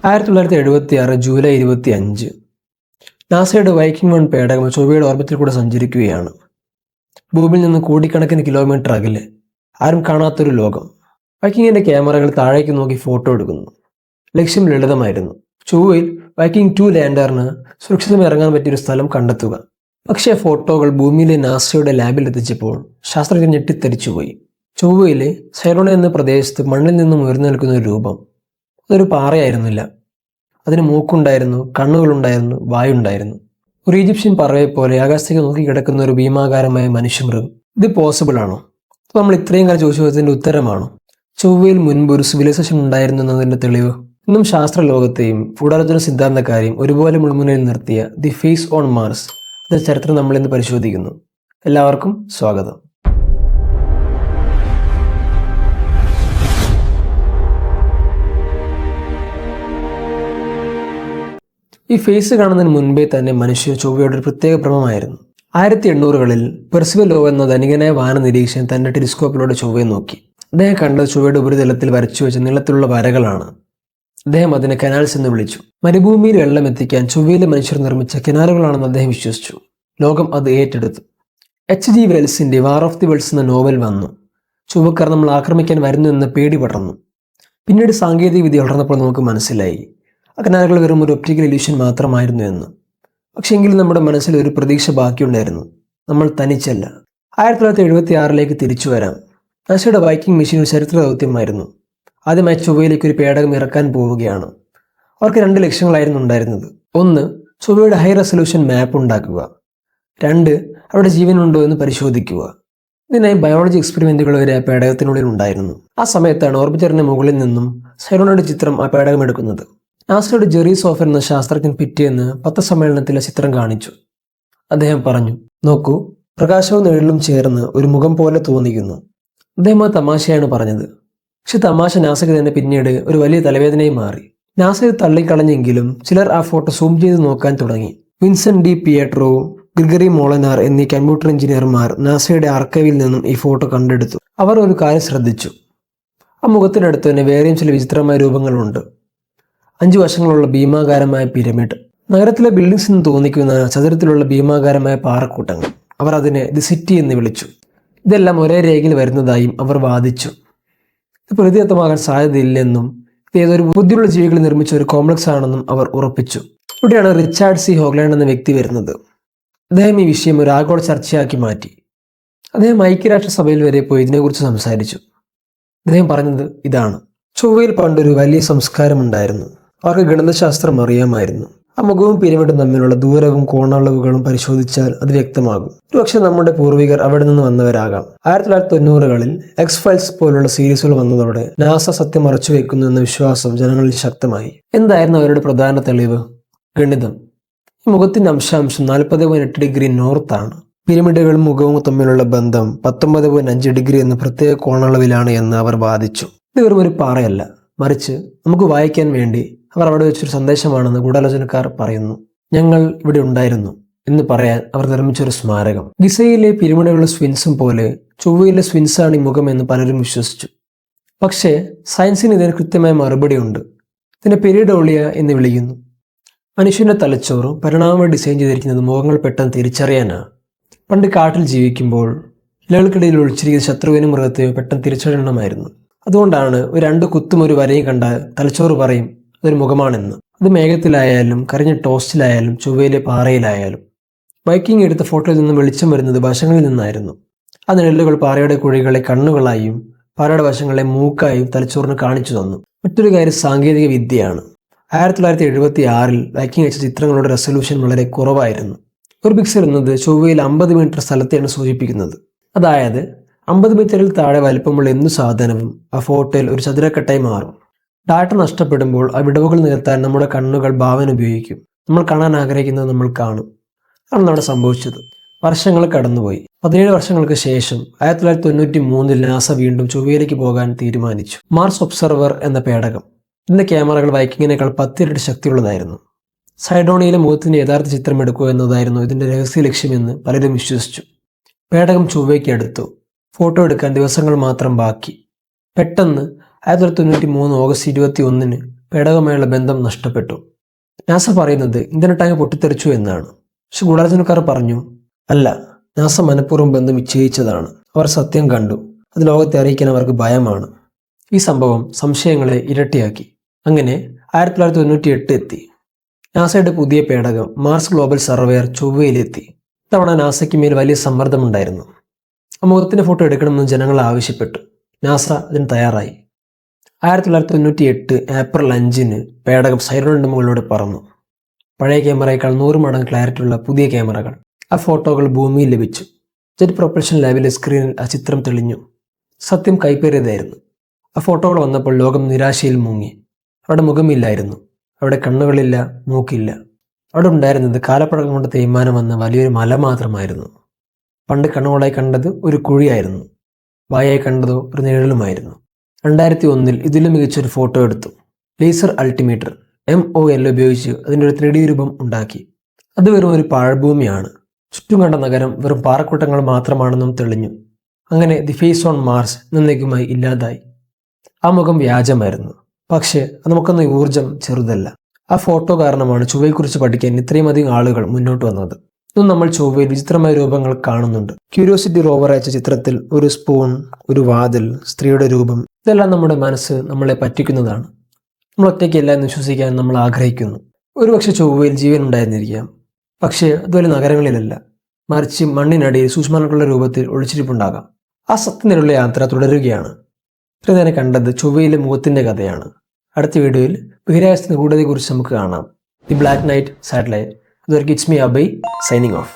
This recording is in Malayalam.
1976 ജൂലൈ 25 നാസയുടെ വൈക്കിംഗ് 1 പേടകം ചൊവ്വയുടെ ഓർബിറ്റിൽ കൂടെ സഞ്ചരിക്കുകയാണ്. ഭൂമിയിൽ നിന്ന് കോടിക്കണക്കിന് കിലോമീറ്റർ അകലെ, ആരും കാണാത്തൊരു ലോകം. വൈക്കിങ്ങിന്റെ ക്യാമറകൾ താഴേക്ക് നോക്കി ഫോട്ടോ എടുക്കുന്നു. ലക്ഷ്യം ലളിതമായിരുന്നു: ചൊവ്വയിൽ വൈക്കിംഗ് 2 ലാൻഡറിന് സുരക്ഷിതമായി ഇറങ്ങാൻ പറ്റിയൊരു സ്ഥലം കണ്ടെത്തുക. പക്ഷേ ഫോട്ടോകൾ ഭൂമിയിലെ നാസയുടെ ലാബിൽ എത്തിച്ചപ്പോൾ ശാസ്ത്രജ്ഞർ ഞെട്ടിത്തരിച്ചുപോയി. ചൊവ്വയിലെ സൈറോണ എന്ന പ്രദേശത്ത് മണ്ണിൽ നിന്നും ഉയർന്നു നിൽക്കുന്ന ഒരു രൂപം. അതൊരു പാറയായിരുന്നില്ല. അതിന് മൂക്കുണ്ടായിരുന്നു, കണ്ണുകളുണ്ടായിരുന്നു, വായുണ്ടായിരുന്നു. ഒരു ഈജിപ്ഷ്യൻ പറവയെ പോലെ ആകാശത്തേക്ക് നോക്കി കിടക്കുന്ന ഒരു ഭീമാകാരമായ മനുഷ്യമൃഗം. ഇത് പോസിബിൾ ആണോ? നമ്മൾ ഇത്രയും കാലം ചോദിച്ചതിൻ്റെ ഉത്തരമാണോ? ചൊവ്വയിൽ മുൻപ് ഒരു സിവിലൈസേഷൻ ഉണ്ടായിരുന്നു എന്നതിൻ്റെ തെളിവ്? ഇന്നും ശാസ്ത്രലോകത്തെയും ഗൂഢാലോചന സിദ്ധാന്തക്കാരെയും ഒരുപോലെ മുൾമുനയിൽ നിർത്തിയ ദി ഫേസ് ഓൺ മാർസ് എന്ന ചരിത്രം നമ്മളിന്ന് പരിശോധിക്കുന്നു. എല്ലാവർക്കും സ്വാഗതം. ഈ ഫേസ് കാണുന്നതിന് മുൻപേ തന്നെ മനുഷ്യർ ചൊവ്വയുടെ ഒരു പ്രത്യേക ഭ്രമമായിരുന്നു. 1800കളിൽ പെർസിവലോ എന്ന ധനികനായ വാന നിരീക്ഷകൻ തന്റെ ടെലിസ്കോപ്പിലൂടെ ചൊവ്വയെ നോക്കി. അദ്ദേഹം കണ്ടത് ചൊവ്വയുടെ ഉപരിതലത്തിൽ വരച്ചു വെച്ച നീളത്തിലുള്ള വരകളാണ്. അദ്ദേഹം അതിനെ കനാൽസ് എന്ന് വിളിച്ചു. മരുഭൂമിയിൽ വെള്ളം എത്തിക്കാൻ ചൊവ്വയിലെ മനുഷ്യർ നിർമ്മിച്ച കനാലുകളാണെന്ന് അദ്ദേഹം വിശ്വസിച്ചു. ലോകം അത് ഏറ്റെടുത്തു. H.G. വെൽസിന്റെ വാർ ഓഫ് ദി വേൾഡ്സ് എന്ന നോവൽ വന്നു. ചൊവ്വക്കാർ നമ്മൾ ആക്രമിക്കാൻ വരുന്നു എന്ന പേടി പടർന്നു. പിന്നീട് സാങ്കേതിക വിദ്യ വളർന്നപ്പോൾ നമുക്ക് മനസ്സിലായി ആ കനാലുകൾ വെറും ഒരു ഒപ്റ്റിക്കൽ ഇല്യൂഷൻ മാത്രമായിരുന്നു എന്ന്. പക്ഷെ എങ്കിലും നമ്മുടെ മനസ്സിൽ ഒരു പ്രതീക്ഷ ബാക്കിയുണ്ടായിരുന്നു. നമ്മൾ തനിച്ചല്ല. 1976 തിരിച്ചു വരാം. നാസയുടെ വൈക്കിംഗ് മെഷീൻ ഒരു ചരിത്ര ദൗത്യമായിരുന്നു. ആദ്യമായി ചൊവ്വയിലേക്ക് ഒരു പേടകം ഇറക്കാൻ പോവുകയാണ്. അവർക്ക് 2 ലക്ഷ്യങ്ങളായിരുന്നു ഉണ്ടായിരുന്നത്. 1, ചൊവ്വയുടെ ഹൈ റെസൊല്യൂഷൻ മാപ്പ് ഉണ്ടാക്കുക. 2, അവിടെ ജീവനുണ്ടോ എന്ന് പരിശോധിക്കുക. ഇതിനായി ബയോളജി എക്സ്പെരിമെന്റുകൾ വരെ ആ പേടകത്തിനുള്ളിൽ ഉണ്ടായിരുന്നു. ആ സമയത്താണ് ഓർബിറ്ററിന്റെ മുകളിൽ നിന്നും സൈറോണയുടെ ചിത്രം ആ പേടകം എടുക്കുന്നത്. നാസയുടെ ജെറി സോഫർ എന്ന ശാസ്ത്രജ്ഞൻ പിറ്റേന്ന് പത്രസമ്മേളനത്തിൽ ആ ചിത്രം കാണിച്ചു. അദ്ദേഹം പറഞ്ഞു, നോക്കൂ, പ്രകാശവും നിഴലും ചേർന്ന് ഒരു മുഖം പോലെ തോന്നിക്കുന്നു. അദ്ദേഹം ആ തമാശയാണ് പറഞ്ഞത്. പക്ഷെ തമാശ നാസയ്ക്ക് തന്നെ പിന്നീട് ഒരു വലിയ തലവേദനയായി മാറി. നാസ ഇത് തള്ളിക്കളഞ്ഞെങ്കിലും ചിലർ ആ ഫോട്ടോ സൂം ചെയ്ത് നോക്കാൻ തുടങ്ങി. വിൻസെന്റ് ഡി പിയേട്രോ, ഗ്രിഗറി മോളനാർ എന്നീ കമ്പ്യൂട്ടർ എഞ്ചിനീയർമാർ നാസയുടെ ആർക്കൈവിൽ നിന്നും ഈ ഫോട്ടോ കണ്ടെടുത്തു. അവർ ഒരു കാര്യം ശ്രദ്ധിച്ചു. ആ മുഖത്തിനടുത്ത് തന്നെ വേറെയും ചില വിചിത്രമായ രൂപങ്ങളുണ്ട്. 5 വശങ്ങളുള്ള ഭീമാകാരമായ പിരമിഡ്, നഗരത്തിലെ ബിൽഡിംഗ്സ് എന്ന് തോന്നിക്കുന്ന ചതുരത്തിലുള്ള ഭീമാകാരമായ പാറക്കൂട്ടങ്ങൾ. അവർ അതിനെ ദി സിറ്റി എന്ന് വിളിച്ചു. ഇതെല്ലാം ഒരേ രേഖയിൽ വരുന്നതായും അവർ വാദിച്ചു. ഇത് പ്രതിദത്തമാകാൻ സാധ്യതയില്ലെന്നും ഇത് ഏതൊരു ബുദ്ധിയുള്ള ജീവികൾ നിർമ്മിച്ച ഒരു കോംപ്ലക്സ് ആണെന്നും അവർ ഉറപ്പിച്ചു. ഇവിടെയാണ് റിച്ചാർഡ് സി ഹോഗ്ലാൻഡ് എന്ന വ്യക്തി വരുന്നത്. അദ്ദേഹം ഈ വിഷയം ഒരു ആഗോള ചർച്ചയാക്കി മാറ്റി. അദ്ദേഹം ഐക്യരാഷ്ട്രസഭയിൽ വരെ പോയി ഇതിനെക്കുറിച്ച് സംസാരിച്ചു. അദ്ദേഹം പറഞ്ഞത് ഇതാണ്: ചൊവ്വയിൽ പണ്ടൊരു വലിയ സംസ്കാരം ഉണ്ടായിരുന്നു. അവർക്ക് ഗണിതശാസ്ത്രം അറിയാമായിരുന്നു. ആ മുഖവും പിരമിഡും തമ്മിലുള്ള ദൂരവും കോണളവുകളും പരിശോധിച്ചാൽ അത് വ്യക്തമാകും. ഒരുപക്ഷെ നമ്മുടെ പൂർവികർ അവിടെ നിന്ന് വന്നവരാകാം. 1990കളിൽ എക്സ് ഫയൽസ് പോലുള്ള സീരീസുകൾ വന്നതോടെ നാസ സത്യം മറച്ചു വെക്കുന്നു എന്ന വിശ്വാസം ജനങ്ങളിൽ ശക്തമായി. എന്തായിരുന്നു അവരുടെ പ്രധാന തെളിവ്? ഗണിതം. ഈ മുഖത്തിന്റെ അംശാംശം 40.8 ഡിഗ്രി നോർത്താണ്. പിരമിഡുകളും മുഖവും തമ്മിലുള്ള ബന്ധം 19.5 ഡിഗ്രി എന്ന പ്രത്യേക കോണളവിലാണ് എന്ന് അവർ വാദിച്ചു. ഇത് വെറും ഒരു പാറയല്ല, മറിച്ച് നമുക്ക് വായിക്കാൻ വേണ്ടി അവർ അവിടെ വെച്ചൊരു സന്ദേശമാണെന്ന് ഗൂഢാലോചനക്കാർ പറയുന്നു. ഞങ്ങൾ ഇവിടെ ഉണ്ടായിരുന്നു എന്ന് പറയാൻ അവർ നിർമ്മിച്ചൊരു സ്മാരകം. ഗിസയിലെ പിരമിഡുകളുടെ സ്വിൻസും പോലെ ചൊവ്വയിലെ സ്വിൻസാണ് ഈ മുഖം എന്ന് പലരും വിശ്വസിച്ചു. പക്ഷേ സയൻസിന് ഇതിന് കൃത്യമായ മറുപടിയുണ്ട്. ഇതിനെ പെരിഡോളിയ എന്ന് വിളിക്കുന്നു. മനുഷ്യന്റെ തലച്ചോറ് പരിണാമമായി ഡിസൈൻ ചെയ്തിരിക്കുന്നത് മുഖങ്ങൾ പെട്ടെന്ന് തിരിച്ചറിയാനാണ്. പണ്ട് കാട്ടിൽ ജീവിക്കുമ്പോൾ ഇലകൾക്കിടയിൽ ഒളിച്ചിരിക്കുന്ന ശത്രുവിനും മൃഗത്തെയോ പെട്ടെന്ന് തിരിച്ചറിയണമായിരുന്നു. അതുകൊണ്ടാണ് ഒരു 2 കുത്തും ഒരു വരയും കണ്ടാൽ തലച്ചോറ് പറയും അതൊരു മുഖമാണെന്ന്. അത് മേഘത്തിലായാലും കരഞ്ഞ ടോസ്റ്റിലായാലും ചൊവ്വയിലെ പാറയിലായാലും. വൈക്കിംഗ് എടുത്ത ഫോട്ടോയിൽ നിന്ന് വെളിച്ചം വരുന്നത് വശങ്ങളിൽ നിന്നായിരുന്നു. ആ നിഴലുകൾ പാറയുടെ കുഴികളെ കണ്ണുകളായും പാറയുടെ വശങ്ങളെ മൂക്കായും തലച്ചോറിന് കാണിച്ചു തന്നു. മറ്റൊരു കാര്യം സാങ്കേതിക വിദ്യയാണ്. 1976 വൈക്കിംഗ് അയച്ച ചിത്രങ്ങളുടെ റെസൊല്യൂഷൻ വളരെ കുറവായിരുന്നു. ഒരു പിക്സൽ എന്നത് ചൊവ്വയിൽ 50 മീറ്റർ സ്ഥലത്തെയാണ് സൂചിപ്പിക്കുന്നത്. അതായത് 50 മീറ്ററിൽ താഴെ വലിപ്പമുള്ള എന്തു സാധനവും ആ ഫോട്ടോയിൽ ഒരു ചതുരക്കെട്ടായി മാറും. ഡാറ്റ നഷ്ടപ്പെടുമ്പോൾ ആ വിടവുകൾ നികത്താൻ നമ്മുടെ കണ്ണുകൾ ഭാവന ഉപയോഗിക്കും. നമ്മൾ കാണാൻ ആഗ്രഹിക്കുന്നത് നമ്മൾ കാണും. അതാണ് അവിടെ സംഭവിച്ചത്. വർഷങ്ങൾ കടന്നുപോയി. 17 വർഷങ്ങൾക്ക് ശേഷം 1993 നാസ വീണ്ടും ചൊവ്വയിലേക്ക് പോകാൻ തീരുമാനിച്ചു. മാർസ് ഒബ്സർവർ എന്ന പേടകം. ഇതിന്റെ ക്യാമറകൾ വൈക്കിങ്ങിനേക്കാൾ 10 ഇരട്ടി ശക്തിയുള്ളതായിരുന്നു. സൈഡോണിയിലെ മുഖത്തിന്റെ യഥാർത്ഥ ചിത്രം എടുക്കുക എന്നതായിരുന്നു ഇതിന്റെ രഹസ്യ ലക്ഷ്യമെന്ന് പലരും വിശ്വസിച്ചു. പേടകം ചൊവ്വയ്ക്ക് അടുത്തു. ഫോട്ടോ എടുക്കാൻ ദിവസങ്ങൾ മാത്രം ബാക്കി. പെട്ടെന്ന് 1993 ഓഗസ്റ്റ് 21 പേടകവുമായുള്ള ബന്ധം നഷ്ടപ്പെട്ടു. നാസ പറയുന്നത് ഇന്ധന ടാങ്ക് പൊട്ടിത്തെറിച്ചു എന്നാണ്. പക്ഷെ ഗൂഢാലോചനക്കാർ പറഞ്ഞു, അല്ല, നാസ മനഃപൂർവ്വം ബന്ധം വിച്ഛേദിച്ചതാണ്. അവർ സത്യം കണ്ടു. അത് ലോകത്തെ അറിയിക്കാൻ അവർക്ക് ഭയമാണ്. ഈ സംഭവം സംശയങ്ങളെ ഇരട്ടിയാക്കി. അങ്ങനെ 1998 എത്തി. നാസയുടെ പുതിയ പേടകം മാർസ് ഗ്ലോബൽ സർവേയർ ചൊവ്വയിലെത്തി. ഇത്തവണ നാസയ്ക്ക് മേൽ വലിയ സമ്മർദ്ദമുണ്ടായിരുന്നു. ആ മുഖത്തിന്റെ ഫോട്ടോ എടുക്കണമെന്ന് ജനങ്ങൾ ആവശ്യപ്പെട്ടു. നാസ അതിന് തയ്യാറായി. 1998 ഏപ്രിൽ 5 പേടകം സൈറോണിന്റെ മുകളിലൂടെ പറന്നു. പഴയ ക്യാമറയേക്കാൾ 100 മടങ്ങ് ക്ലാരിറ്റിയുള്ള പുതിയ ക്യാമറകൾ. ആ ഫോട്ടോകൾ ഭൂമിയിൽ ലഭിച്ചു. ജെറ്റ് പ്രൊപ്പൽഷൻ ലാബിലെ സ്ക്രീനിൽ ആ ചിത്രം തെളിഞ്ഞു. സത്യം കൈപ്പേറിയതായിരുന്നു. ആ ഫോട്ടോകൾ വന്നപ്പോൾ ലോകം നിരാശയിൽ മുങ്ങി. അവിടെ മുഖമില്ലായിരുന്നു, അവിടെ കണ്ണുകളില്ല, മൂക്കില്ല. അവിടെ ഉണ്ടായിരുന്നത് കാലപ്പഴക്കം കൊണ്ട് തേയ്മാനം വന്ന വലിയൊരു മല മാത്രമായിരുന്നു. പണ്ട് കണ്ണുകളായി കണ്ടത് ഒരു കുഴിയായിരുന്നു, വായായി കണ്ടതോ ഒരു നിഴലുമായിരുന്നു. 2001 ഇതിലും മികച്ചൊരു ഫോട്ടോ എടുത്തു. ലേസർ അൾട്ടിമീറ്റർ MOL ഉപയോഗിച്ച് അതിൻ്റെ ഒരു 3D രൂപം ഉണ്ടാക്കി. അത് വെറും ഒരു പാഴ്ഭൂമിയാണ്. ചുറ്റും കണ്ട നഗരം വെറും പാറക്കൂട്ടങ്ങൾ മാത്രമാണെന്നും തെളിഞ്ഞു. അങ്ങനെ ദി ഫേസ് ഓൺ മാർസ് എന്നേക്കുമായി ഇല്ലാതായി. ആ മുഖം വ്യാജമായിരുന്നു. പക്ഷേ അത് നമുക്കൊന്ന് ഊർജം ചെറുതല്ല. ആ ഫോട്ടോ കാരണമാണ് ചൊവ്വയെക്കുറിച്ച് പഠിക്കാൻ ഇത്രയും അധികം ആളുകൾ മുന്നോട്ട് വന്നത്. ഇന്നും നമ്മൾ ചൊവ്വയിൽ വിചിത്രമായ രൂപങ്ങൾ കാണുന്നുണ്ട്. ക്യൂരിയോസിറ്റി റോവർ അയച്ച ചിത്രത്തിൽ ഒരു സ്പൂൺ, ഒരു വാതിൽ, സ്ത്രീയുടെ രൂപം, ഇതെല്ലാം നമ്മുടെ മനസ്സ് നമ്മളെ പറ്റിക്കുന്നതാണ്. നമ്മൾ ഒറ്റയ്ക്കല്ല എന്ന് വിശ്വസിക്കാൻ നമ്മൾ ആഗ്രഹിക്കുന്നു. ഒരുപക്ഷെ ചൊവ്വയിൽ ജീവൻ ഉണ്ടായിരുന്നിരിക്കാം. പക്ഷേ അതുപോലെ നഗരങ്ങളിലല്ല, മറിച്ച് മണ്ണിനടിയിൽ സൂക്ഷ്മാണുക്കളുടെ രൂപത്തിൽ ഒളിച്ചിരിപ്പുണ്ടാകാം. ആ സത്യത്തിലുള്ള യാത്ര തുടരുകയാണ്. ഇത്രയും നേരം കണ്ടത് ചൊവ്വയിലെ മുഖത്തിന്റെ കഥയാണ്. അടുത്ത വീഡിയോയിൽ ബഹിരാകാശത്തിന്റെ ഗൂഢതയെക്കുറിച്ച് നമുക്ക് കാണാം. The black knight satellite. അതുവരെ it's me Abhay signing of.